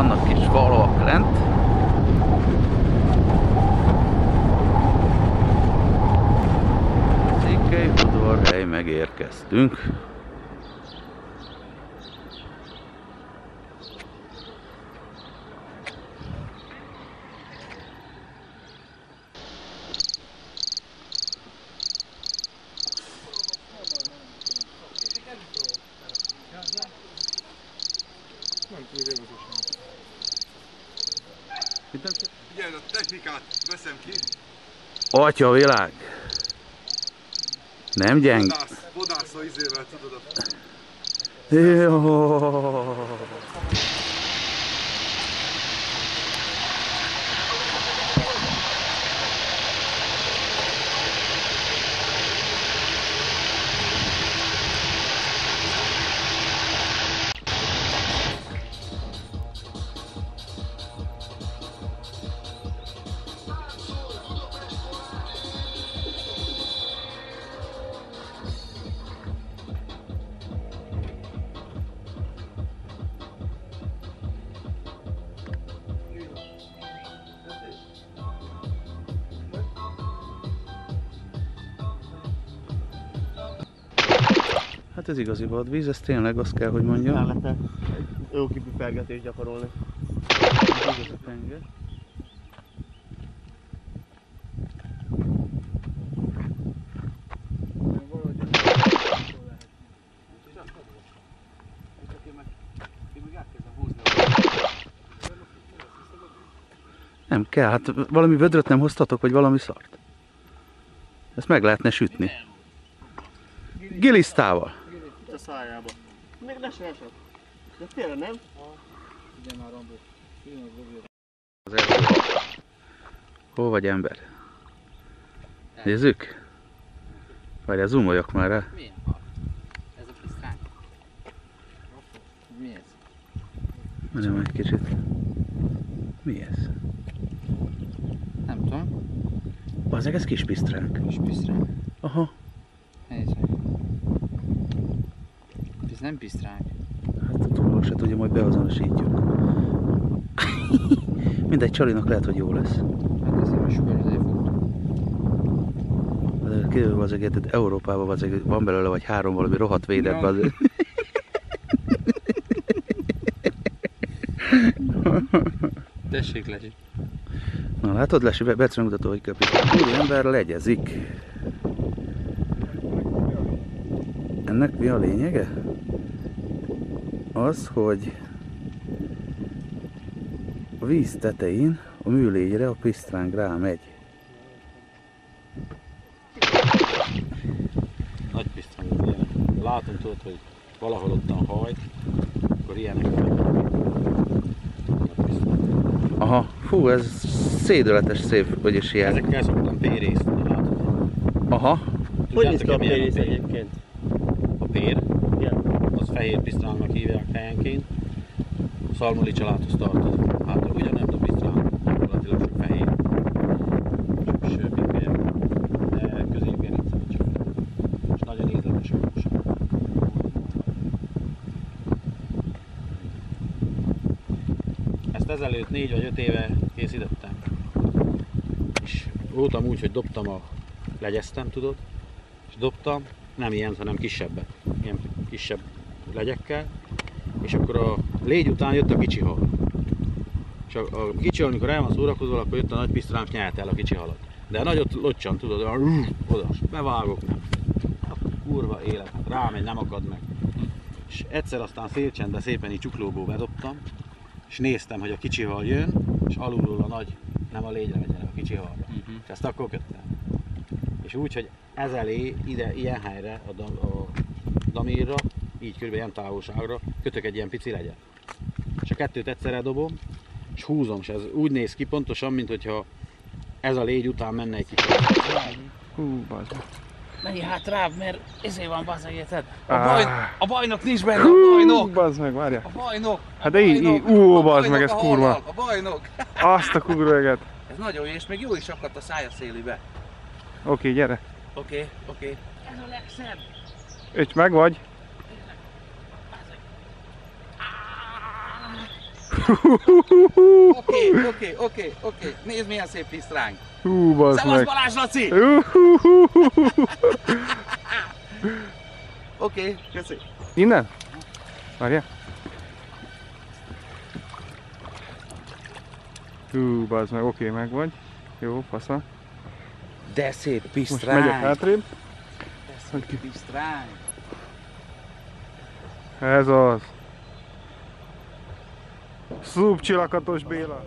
vannak kis falvak lent. Székely udvarhely, megérkeztünk. Figyelj, a technikát veszem ki. Atya világ! Nem gyeng. Vadászó izével tudod a... Jó. Hát ez igazi vadvíz, ez tényleg azt kell, hogy mondjam. Mellette jó kipipergetést gyakorolni. Ez a penge. Nem kell, hát valami vödröt nem hoztatok, vagy valami szart? Ezt meg lehetne sütni. Gilisztával. Itt a szájába. Még ne se esett. De tényleg nem? Igen, már Rambó. Az első hal. Hol vagy ember? Nézzük? Várjál, zoomoljak már rá. Milyen hal? Ez a pisztránk. Mi ez? Mondjam egy kicsit. Mi ez? Nem tudom. Bazdmeg, ez kis pisztránk. Kis pisztránk. Aha. Nézd meg. Ez nem pisztránk. Hát a túlról se tudja, majd beazonosítjuk. Mindegy, Csalinak lehet, hogy jó lesz. Hát ez nem sugár, azért fogtuk. De kiderül az egészet, Európában van belőle vagy 3 valami rohadt védett. Ja. Tessék Lesi. Na látod, Lesi, Becre mutató, hogy kell pisztránk. Úri ember legyezik. Ennek mi a lényege? Az, hogy a víz tetején a műlégyre a pisztránk rámegy. Nagy pisztránk, ilyenek. Látom, tudod, hogy valahol ott a hajt, akkor ilyenek. Aha, fú, ez szédületes szép, vagyis ilyen. Ezekkel szoktam pérészni, látod? Aha, Hogy néz ki a pérész egyébként? A pér, Igen. az fehér pisztrángnak hívják helyenként. A szalmoli családhoz tartozik. Hát ugyanez a pisztráng, gyakorlatilag csak fehér. Csak sörpikkel, de középgerincel csak. És nagyon ízletes a húsa. Ezt ezelőtt 4 vagy 5 éve készítettem. És voltam úgy, hogy dobtam legyeztem, tudod? És dobtam, nem ilyen, hanem kisebbet. Ilyen kisebb legyekkel. És akkor a légy után jött a kicsi hal. És a kicsi hal, amikor el van szórakozva, akkor jött a nagy pisztránk, nyelt el a kicsi halat. De a nagyot locsan, tudod, oda, bevágok, nem. Kurva élet, rámegy, nem akad meg. És egyszer aztán szélcsendben szépen így csuklóból bedobtam, és néztem, hogy a kicsi hal jön, és alulról a nagy, nem a légyre megy el, a kicsi halra. És ezt akkor köttem. És úgy, hogy ez elé, ide, ilyen helyre, a damírra, így kb. Ilyen távolságra kötök egy ilyen pici legyet. És a kettőt egyszerre dobom, és húzom, és ez úgy néz ki pontosan, mint hogyha ez a légy után menne egy kicsit. hú, bazd. Menj hátrább, mert ezért van bazdmeg, érted? A bajnok nincs benne, Hú, a bajnok! bazd meg, várjál. A bajnok! Hát de így, bazd meg, ez a kurva. hallal, a bajnok! Azt a kurva eget. Ez nagyon jó, és még jó is akadt a szája szélibe. Oké, gyere. Oké. Ez a legszebb! Öcs meg vagy. Oké. Nézd milyen szép pisztránk. Hú, bazd Szevasz meg. Balázs Laci! Oké, köszi. Innen? Várjál. Hú, bazd meg, oké, meg vagy. Jó, fasza. De szép Most pisztránk. megyek hátrébb. De szép pisztránk. Ez az. Szubcsilakatos Béla.